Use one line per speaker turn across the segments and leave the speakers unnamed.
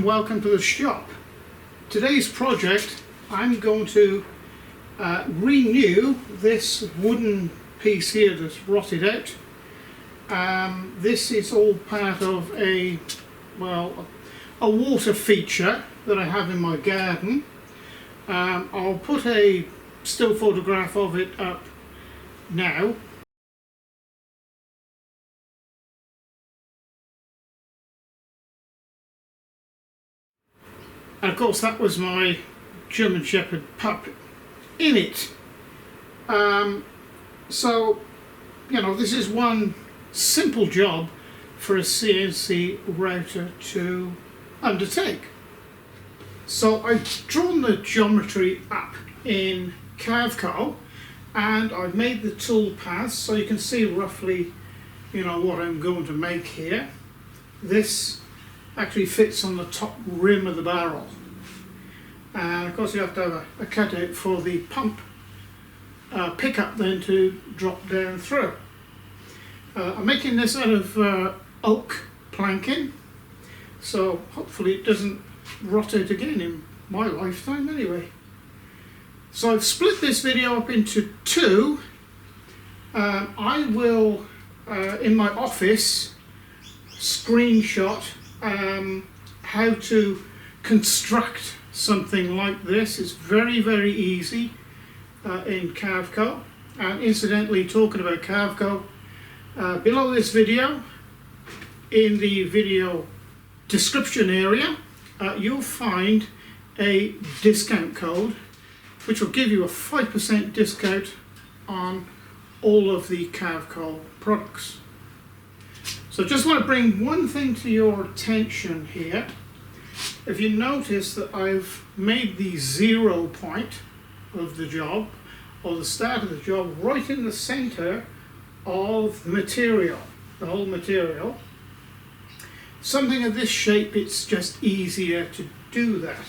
and welcome to the shop. Today's project, I'm going to renew this wooden piece here that's rotted out. This is all part of a water feature that I have in my garden. I'll put a still photograph of it up now. And of course that was my German Shepherd pup in it. So, you know, this is one simple job for a CNC router to undertake. So I've drawn the geometry up in Carveco and I've made the tool paths so you can see roughly, you know, what I'm going to make here. This actually fits on the top rim of the barrel, and of course you have to have a cutout for the pump pickup then to drop down through. I'm making this out of oak planking, so hopefully it doesn't rot out again in my lifetime anyway. So I've split this video up into two. I will in my office screenshot how to construct something like this. It's very easy in Carveco. And incidentally, talking about Carveco, below this video in the video description area you'll find a discount code which will give you a 5% discount on all of the Carveco products. So just want to bring one thing to your attention here. If you notice that I've made the 0 point of the job, or the start of the job, right in the center of the material, the whole material. Something of this shape, it's just easier to do that.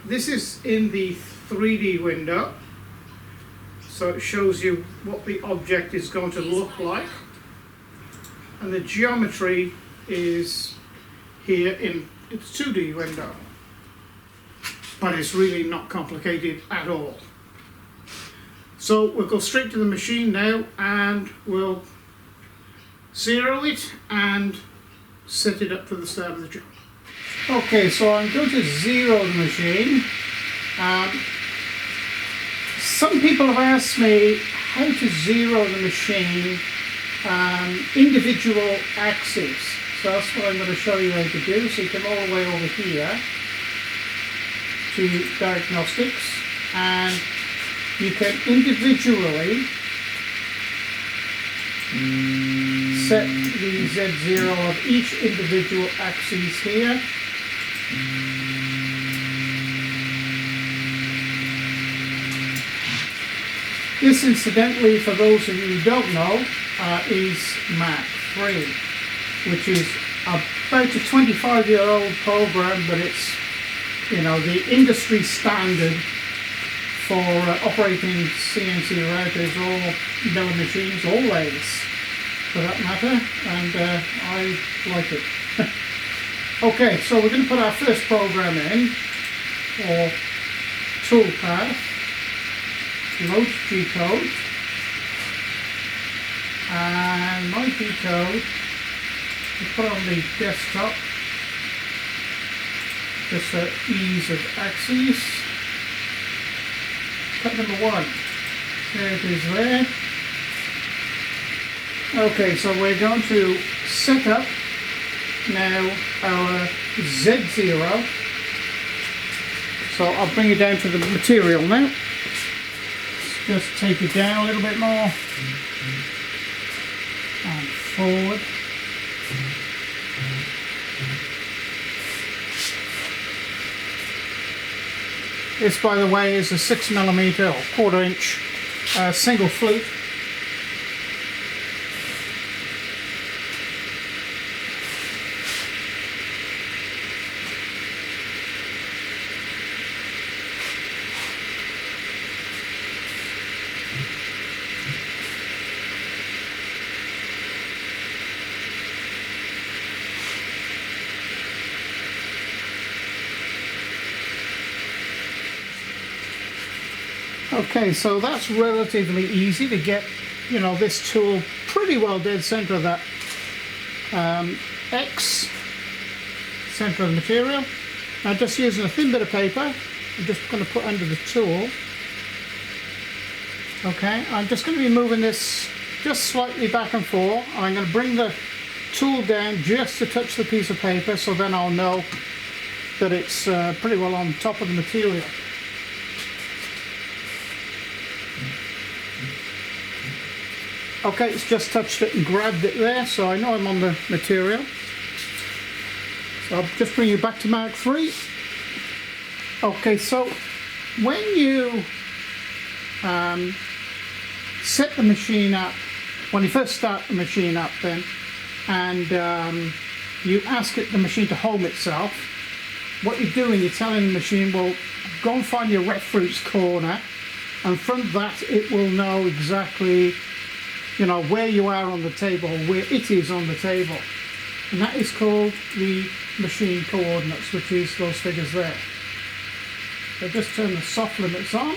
This is in the 3D window, so it shows you what the object is going to look like. And the geometry is here in its 2D window, but it's really not complicated at all. So we'll go straight to the machine now and we'll zero it and set it up for the start of the job. Okay, so I'm going to zero the machine. Some people have asked me how to zero the machine individual axes. So that's what I'm going to show you how to do. So you come all the way over here to diagnostics and you can individually set the Z0 of each individual axis here. This, incidentally, for those of you who don't know, is Mach 3, which is about a 25-year-old program, but it's, you know, the industry standard for operating CNC routers or milling machines, or lathes for that matter, and I like it. Okay, so we're going to put our first program in, or toolpath, load G-code, and my G-code we put on the desktop just for ease of axes. Cut number 1, there it is there. Okay, so we're going to set up now our Z0. So I'll bring it down to the material now. Just take it down a little bit more and forward. This, by the way, is a 6mm or 1/4 inch single flute. Okay, so that's relatively easy to get, you know, this tool pretty well dead center of that X center of the material. Now just using a thin bit of paper, I'm just going to put under the tool. Okay, I'm just going to be moving this just slightly back and forth. I'm going to bring the tool down just to touch the piece of paper, so then I'll know that it's pretty well on top of the material. Okay, it's just touched it and grabbed it there, so I know I'm on the material. So I'll just bring you back to Mark 3. Okay, so when you set the machine up, when you first start the machine up then, and you ask the machine to home itself, what you're doing, you're telling the machine, well, go and find your wet fruits corner, and from that it will know exactly, you know, where you are on the table, where it is on the table. And that is called the machine coordinates, which is those figures there. So just turn the soft limits on.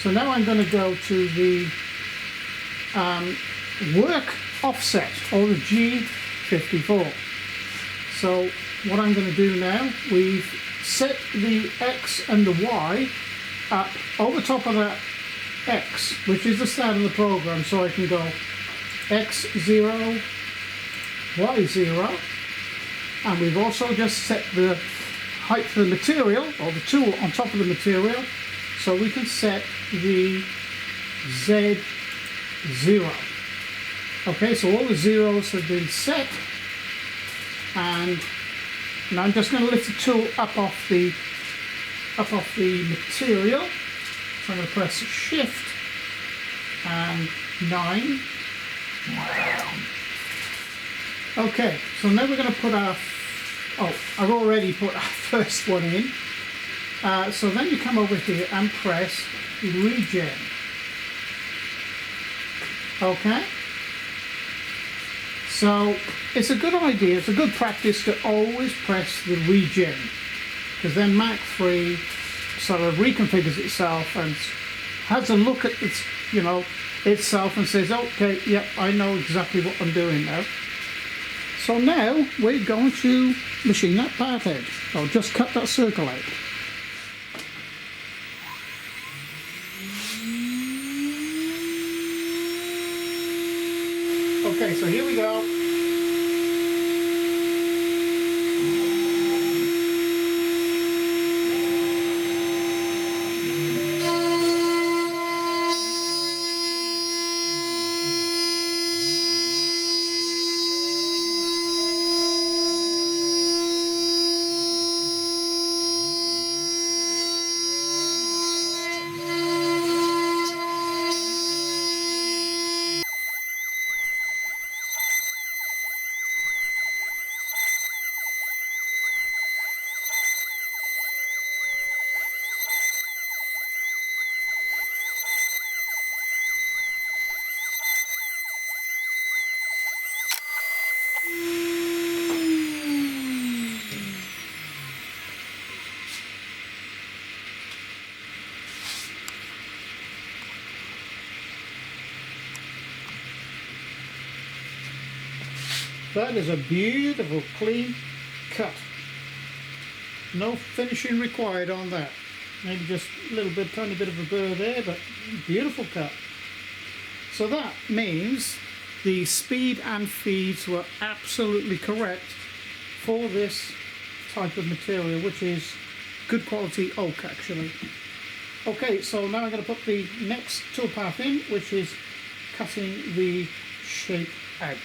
So now I'm going to go to the work offset, or the G54. So what I'm going to do now, we've set the X and the Y up over top of that X, which is the start of the program, so I can go X0, Y0, and we've also just set the height of the material, or the tool on top of the material, so we can set the Z0. Okay, so all the zeros have been set, and now I'm just going to lift the tool up off the material. So I'm going to press Shift and 9. Okay, so now we're going to put our, I've already put our first one in. So then you come over here and press Regen. Okay. So it's a good idea, it's a good practice to always press the Regen, because then Mark 3 sort of reconfigures itself and has a look at its, you know, itself and says, okay, yep, I know exactly what I'm doing now. So now we're going to machine that part head. I'll just cut that circle out. Okay, so here we go. That is a beautiful clean cut. No finishing required on that. Maybe just a little bit, tiny bit of a burr there, but beautiful cut. So that means the speed and feeds were absolutely correct for this type of material, which is good quality oak actually. Okay, so now I'm going to put the next toolpath in, which is cutting the shape out.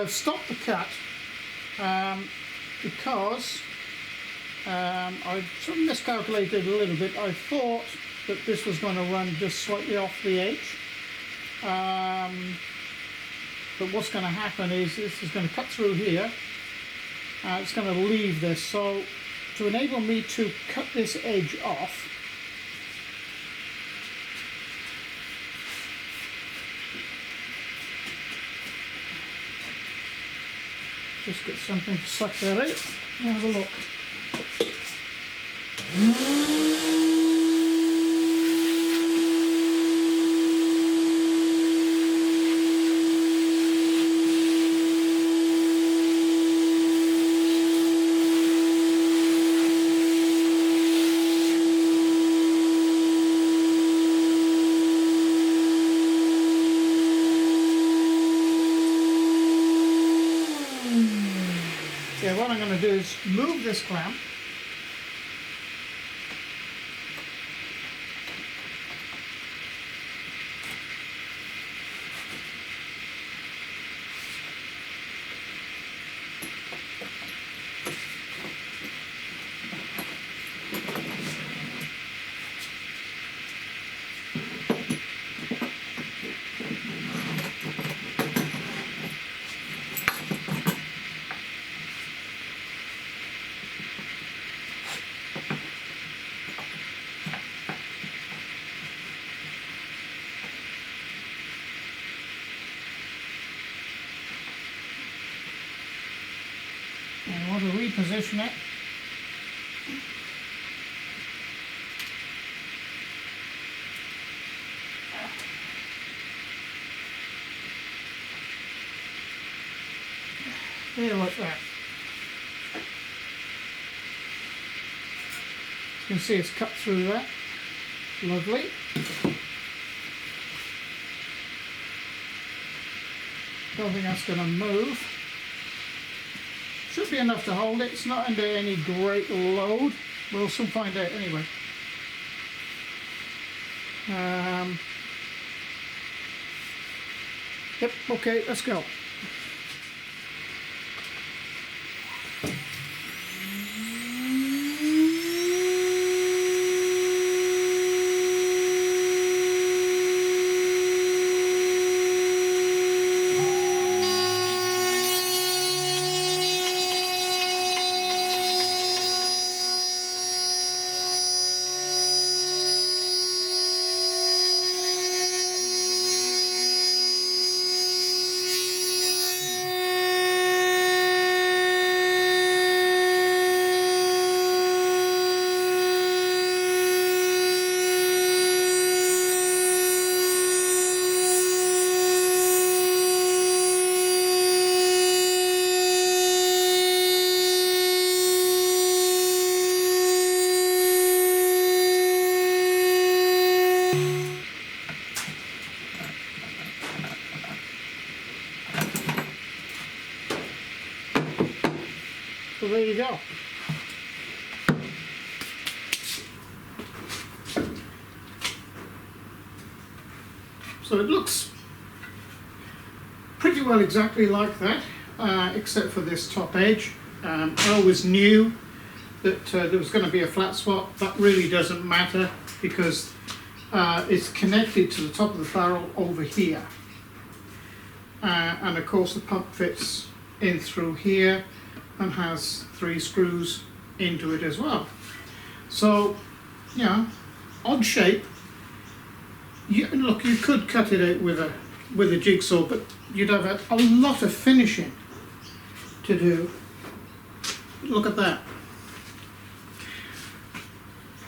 I've stopped the cut because I sort of miscalculated a little bit. I thought that this was going to run just slightly off the edge, but what's going to happen is this is going to cut through here. It's going to leave this, so to enable me to cut this edge off, just get something to suck that out and have a look. Yeah, what I'm going to do is move this clamp. I want to reposition it. There, like that. You can see it's cut through that. Lovely. Don't think that's going to move. Should be enough to hold it. It's not under any great load. We'll soon find out anyway. Yep, okay, let's go. So there you go. So it looks pretty well exactly like that, except for this top edge. I always knew that there was going to be a flat spot. That really doesn't matter because it's connected to the top of the barrel over here. And of course the pump fits in through here and has 3 screws into it as well. So, you know, odd shape. Look, you could cut it out with a jigsaw, but you'd have a lot of finishing to do. Look at that.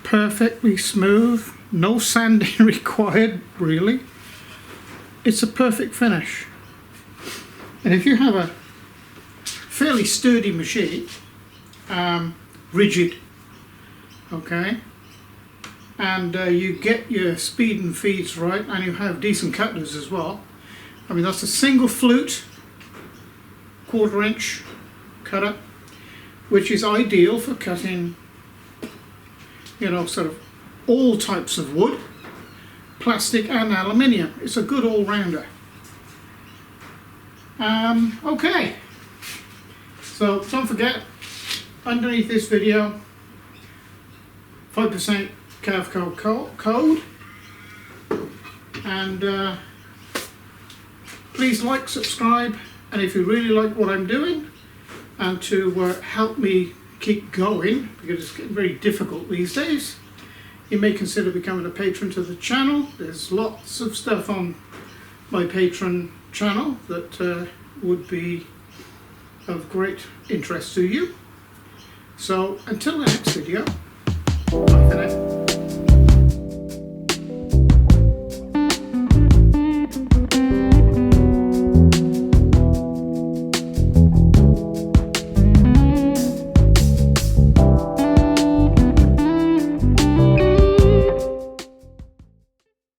Perfectly smooth, no sanding required, really. It's a perfect finish. And if you have a fairly sturdy machine, rigid, okay, and you get your speed and feeds right, and you have decent cutters as well. I mean, that's a single flute, 1/4 inch cutter, which is ideal for cutting, you know, sort of all types of wood, plastic and aluminium. It's a good all-rounder. Okay, so don't forget, underneath this video, 5% Carveco code, and please like, subscribe, and if you really like what I'm doing, and to help me keep going, because it's getting very difficult these days, you may consider becoming a patron to the channel. There's lots of stuff on my Patron channel that would be of great interest to you. So until the next video,